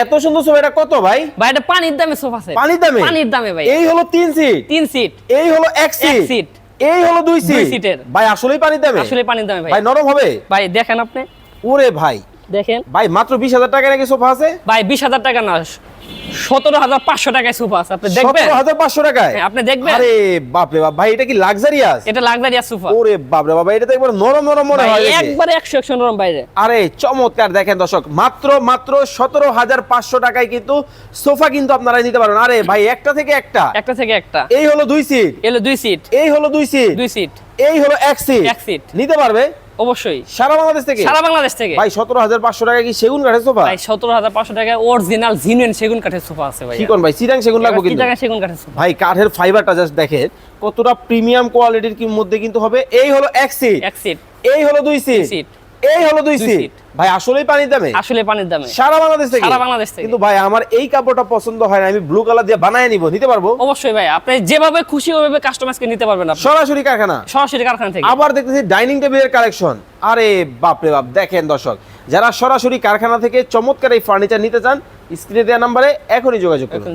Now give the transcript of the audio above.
এত সুন্দর সোফা, এটা কত ভাই? ভাই এটা পানির দামে সোফা সেট। পানির দামে? পানির দামে ভাই। এই হলো 3 সিট, 3 সিট, এই হলো 1 এক সিট, সিট, এই হলো 2 2 সিট। সিটের। ভাই আসলেই পানির দামে? আসলে পানির দামে ভাই। ভাই নরম হবে? ভাই দেখেন আপনি, ওরে ভাই, দেখেন ভাই মাত্র 20,000 টাকা নাকি সোফা আছে? ভাই 20,000 টাকা না, 17,500 টাকায় সোফা আছে, আপনি দেখবেন? 17,500 টাকায়? হ্যাঁ, আপনি দেখবেন? আরে বাপ রে বাপ, ভাই এটা কি লাক্সারিয়াস? এটা লাক্সারিয়াস সোফা। ওরে বাপ রে বাপ, এটা তো একবার নরম নরম মনে হয় দেখে। একবারে 100 নরম বাইরে। আরে চমৎকার, দেখেন দর্শক, মাত্র 17,500 টাকায় কিন্তু সোফা কিন্তু আপনারা নিতে পারবেন। আরে ভাই একটা থেকে একটা, একটা থেকে একটা। এই হলো 2 সিট, এলো 2 সিট, এই হলো 2 সিট, 2 সিট, এই হলো 1 সিট। 1 সিট। নিতে পারবে অবশ্যই সারা বাংলাদেশ থেকে? সারা বাংলাদেশ থেকে। ভাই 17,500 টাকা কি সেগুন কাঠের সোফা? ভাই 17,500 টাকায় অরিজিনাল জেনুইন সেগুন কাঠের সোফা আছে ভাই। কি কোন ভাই, চিটাং সেগুন লাগবে কিন্তু? চিটাগাং সেগুন কাঠের সোফা। ভাই কাঠের ফাইবারটা জাস্ট দেখেন কতটা প্রিমিয়াম কোয়ালিটির কি মধ্যে কিন্তু হবে। এই হলো 1 সিট, 1 সিট, এই হলো 2 সিট, সিট, এই হলো 2 2 সিট। সিট। ভাই আসলেই পানির দামে? আসলে পানির দামে। সারা বাংলাদেশ থেকে? সারা বাংলাদেশ থেকে। কিন্তু ভাই আমার এই কাপড়টা পছন্দ হয় না, আমি ব্লু কালার দিয়ে বানায় নিব, নিতে পারবো? অবশ্যই ভাই, আপনি যেভাবে খুশি ওইভাবে কাস্টমাইজকে নিতে পারবেন আপনি। সরাসরি কারখানা? সরাসরি কারখানা থেকে। আবার দেখতেছি ডাইনিং টেবিলের কালেকশন। আরে বাপ রে বাপ, দেখেন দর্শক, যারা সরাসরি কারখানা থেকে চমৎকার এই ফার্নিচার নিতে চান, স্ক্রিনে দেওয়া নম্বরে এখনই যোগাযোগ করুন। এখন